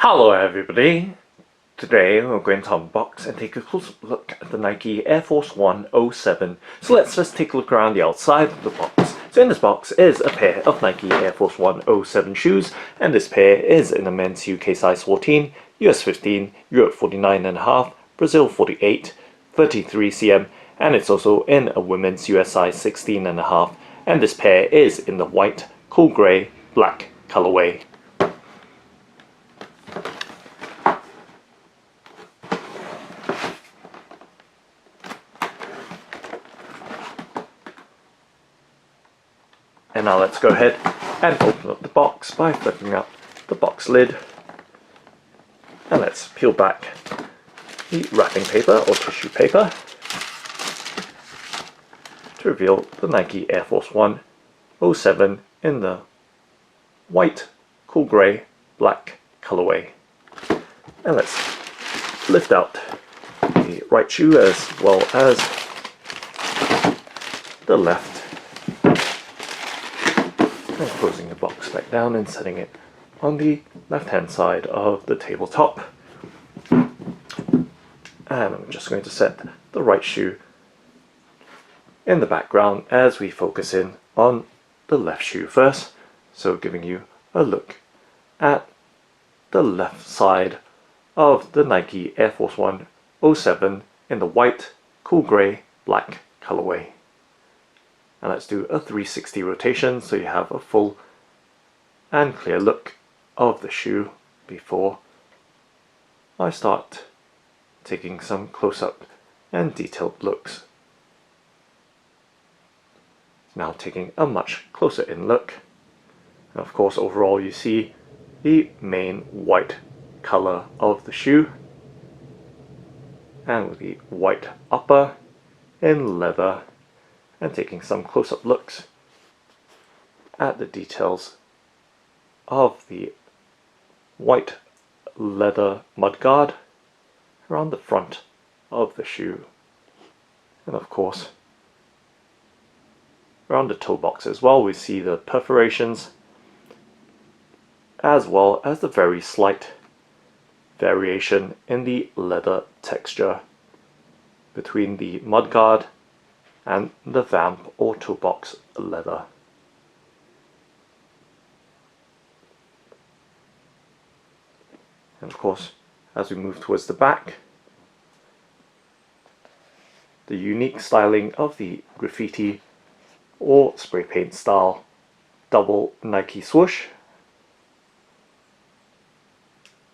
Hello everybody! Today we're going to unbox and take a close look at the Nike Air Force 1 07. So let's just take a look around the outside of the box. So in this box is a pair of Nike Air Force 1 07 shoes, and this pair is in a men's UK size 14, US 15, Europe 49.5, Brazil 48, 33 cm, and it's also in a women's US size 16.5, and this pair is in the white, cool grey, black colourway. And now let's go ahead and open up the box by flipping up the box lid. And let's peel back the wrapping paper or tissue paper to reveal the Nike Air Force 1 07 in the white, cool grey, black colourway. And let's lift out the right shoe as well as the left. And closing the box back down and setting it on the left hand side of the tabletop. And I'm just going to set the right shoe in the background as we focus in on the left shoe first. So giving you a look at the left side of the Nike Air Force 1 07 in the white, cool grey, black colourway. And let's do a 360 rotation so you have a full and clear look of the shoe before I start taking some close-up and detailed looks. Now taking a much closer in look, and of course overall you see the main white colour of the shoe, and with the white upper in leather, and taking some close-up looks at the details of the white leather mudguard around the front of the shoe, and of course around the toe box as well we see the perforations as well as the very slight variation in the leather texture between the mudguard and the vamp or toe box leather. And of course, as we move towards the back, the unique styling of the graffiti or spray paint style double Nike swoosh.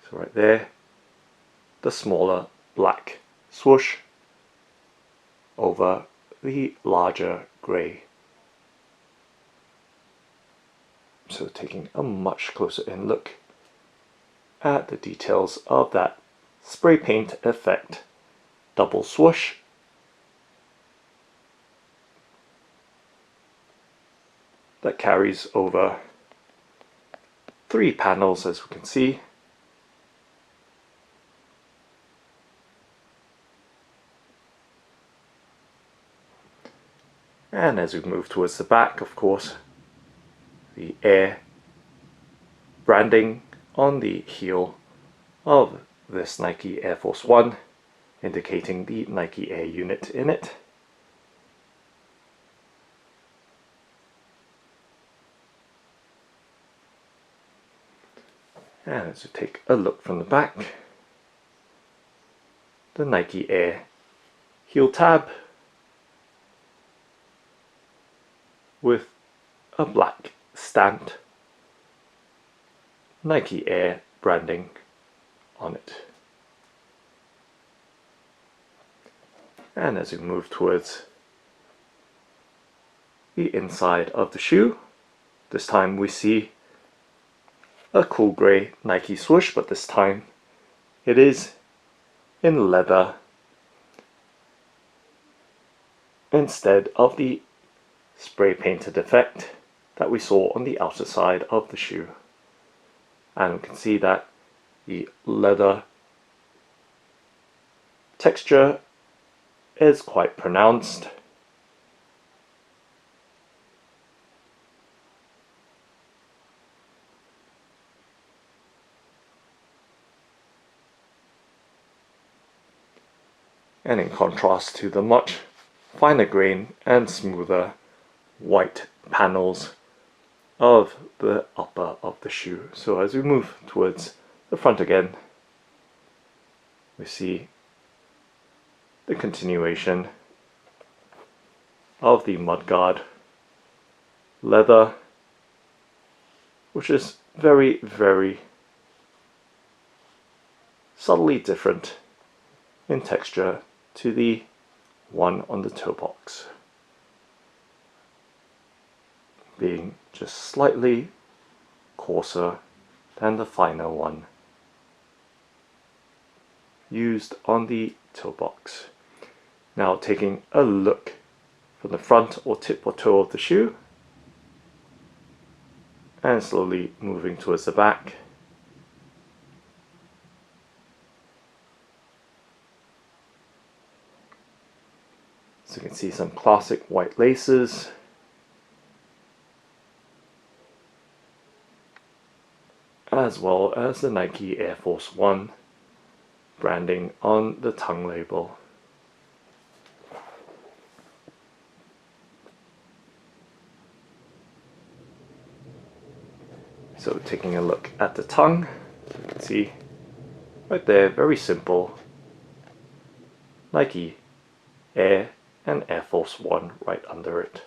So right there, the smaller black swoosh over the larger grey. So taking a much closer in look at the details of that spray paint effect double swoosh. That carries over 3 panels, as we can see. And as we move towards the back, of course, the Air branding on the heel of this Nike Air Force 1, indicating the Nike Air unit in it. And as we take a look from the back, the Nike Air heel tab with a black stamped Nike Air branding on it. And as we move towards the inside of the shoe, this time we see a cool grey Nike swoosh, but this time it is in leather instead of the spray painted effect that we saw on the outer side of the shoe. And we can see that the leather texture is quite pronounced. and in contrast to the much finer grain and smoother white panels of the upper of the shoe. So as we move towards the front again, we see the continuation of the mudguard leather, which is very, very subtly different in texture to the one on the toe box, being just slightly coarser than the finer one used on the toe box. Now taking a look from the front or tip or toe of the shoe and slowly moving towards the back. So you can see some classic white laces, as well as the Nike Air Force One branding on the tongue label. So taking a look at the tongue, you can see right there, very simple, Nike Air and Air Force One right under it.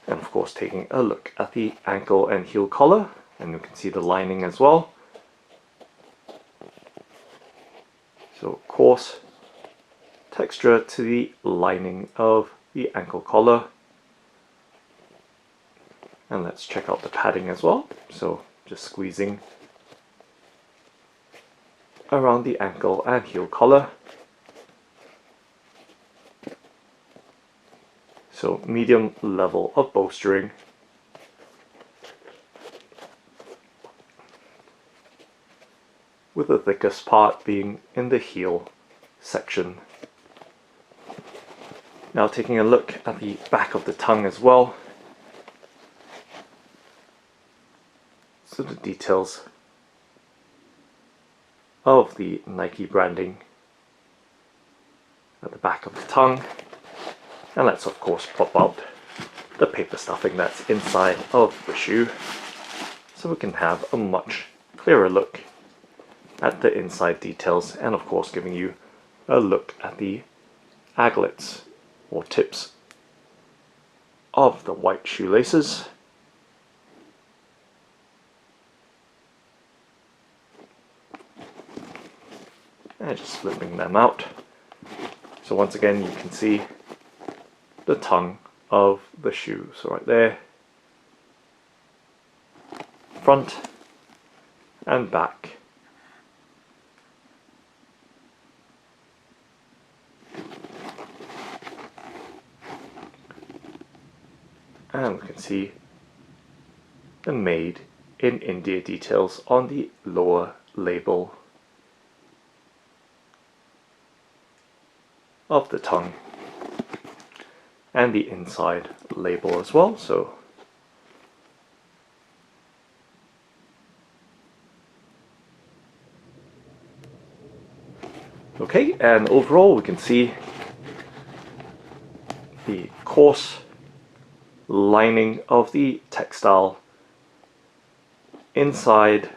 And of course taking a look at the ankle and heel collar, and you can see the lining as well. So coarse texture to the lining of the ankle collar. And let's check out the padding as well. So just squeezing around the ankle and heel collar. So medium level of bolstering. With the thickest part being in the heel section. Now taking a look at the back of the tongue as well. So the details of the Nike branding at the back of the tongue. And let's of course pop out the paper stuffing that's inside of the shoe, so we can have a much clearer look at the inside details, and of course giving you a look at the aglets or tips of the white shoelaces. And just flipping them out. So once again you can see the tongue of the shoe. So right there, front and back. And we can see the made in India details on the lower label of the tongue and the inside label as well. So okay, and overall we can see the coarse lining of the textile inside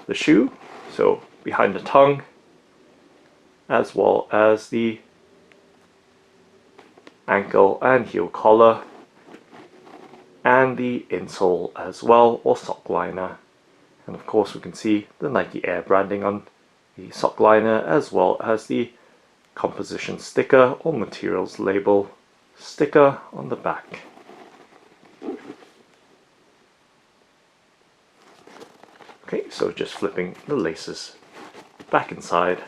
the shoe, so behind the tongue, as well as the ankle and heel collar, and the insole as well, or sock liner. And of course we can see the Nike Air branding on the sock liner, as well as the composition sticker or materials label sticker on the back. Okay, so just flipping the laces back inside.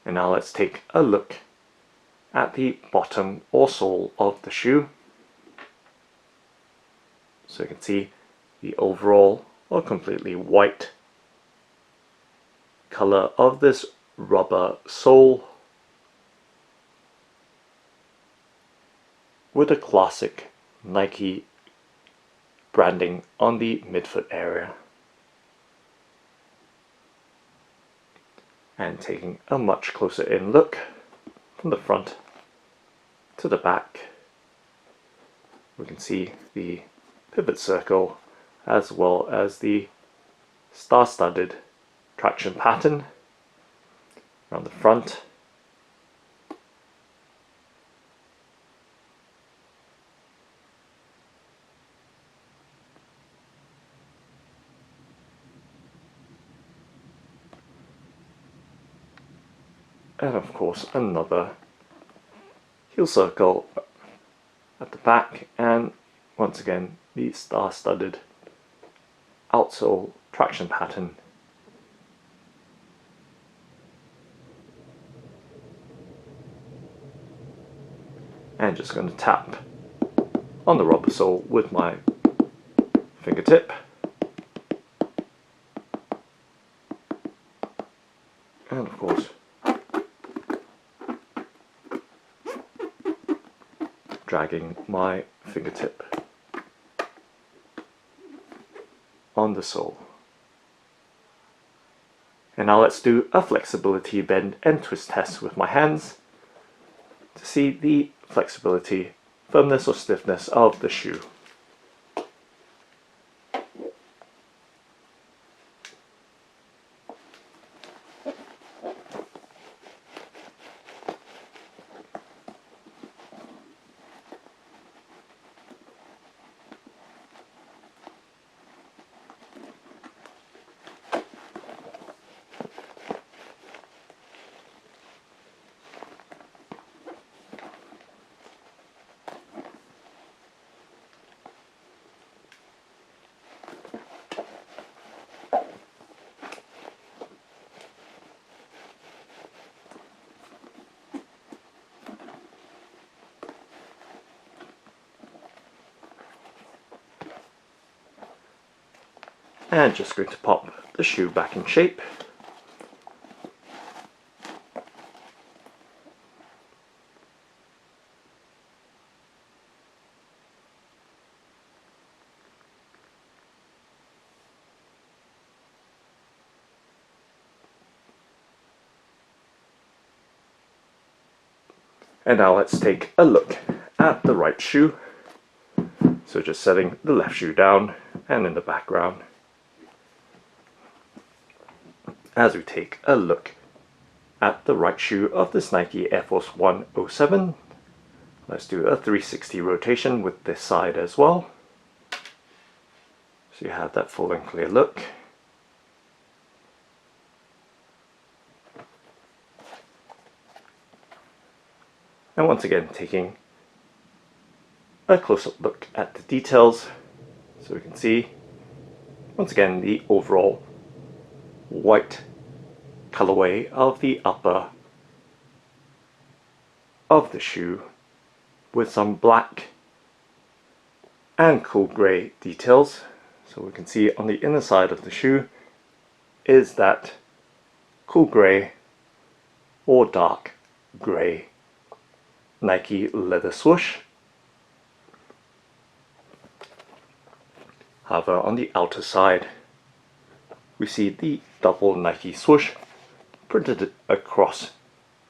And now let's take a look at the bottom or sole of the shoe. So you can see the overall or completely white color of this rubber sole. with a classic Nike branding on the midfoot area. And taking a much closer in look from the front to the back, we can see the pivot circle as well as the star-studded traction pattern around the front. And of course another heel circle at the back, and once again the star-studded outsole traction pattern. And just going to tap on the rubber sole with my fingertip. And of course dragging my fingertip on the sole. And now let's do a flexibility bend and twist test with my hands to see the flexibility, firmness or stiffness of the shoe. And just going to pop the shoe back in shape. And now let's take a look at the right shoe. So just setting the left shoe down and in the background. As we take a look at the right shoe of this Nike Air Force 107, let's do a 360 rotation with this side as well. So you have that full and clear look. And once again taking a close-up look at the details, so we can see once again the overall white colorway of the upper of the shoe with some black and cool grey details. So we can see on the inner side of the shoe is that cool grey or dark grey Nike leather swoosh. However, on the outer side we see the double Nike swoosh printed across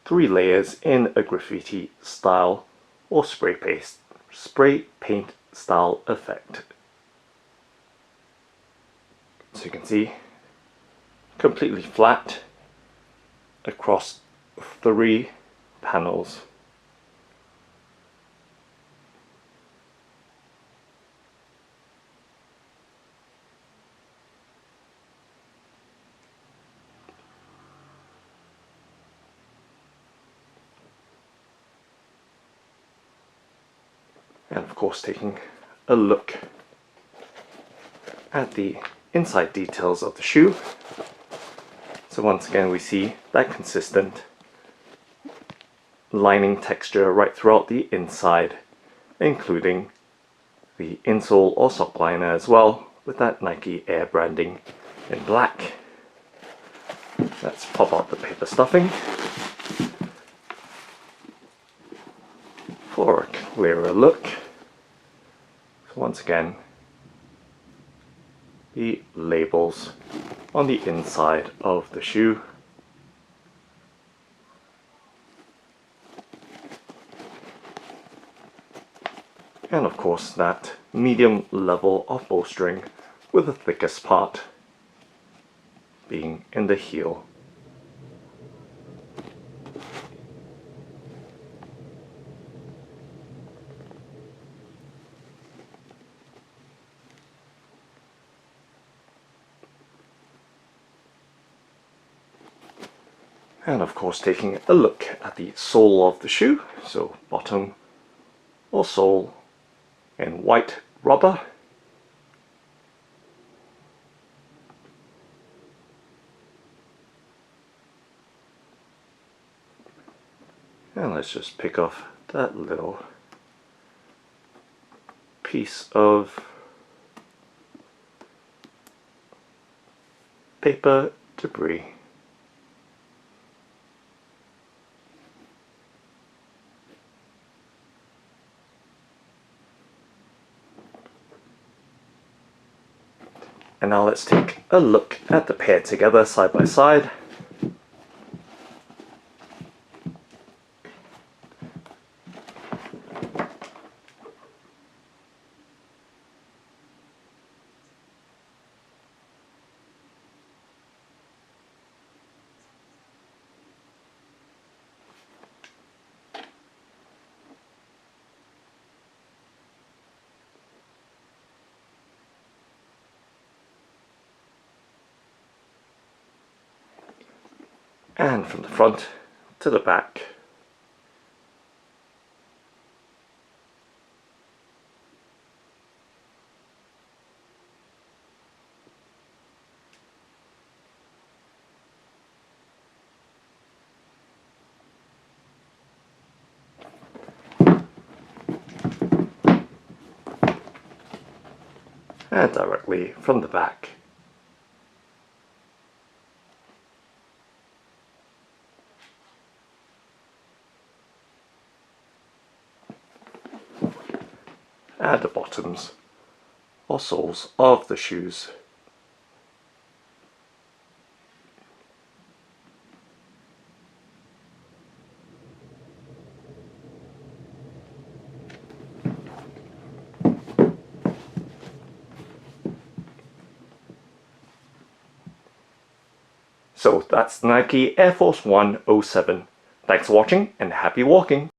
3 layers in a graffiti style or spray paint style effect. So you can see completely flat across 3 panels. And of course taking a look at the inside details of the shoe. So once again we see that consistent lining texture right throughout the inside, including the insole or sock liner as well, with that Nike Air branding in black. Let's pop out the paper stuffing for a clearer look. So once again, the labels on the inside of the shoe. And of course that medium level of bowstring with the thickest part being in the heel. And of course taking a look at the sole of the shoe, so bottom or sole in white rubber. And let's just pick off that little piece of paper debris. And now let's take a look at the pair together side by side. And from the front to the back. And directly from the back. And the bottoms or soles of the shoes. So that's Nike Air Force 1 07. Thanks for watching and happy walking!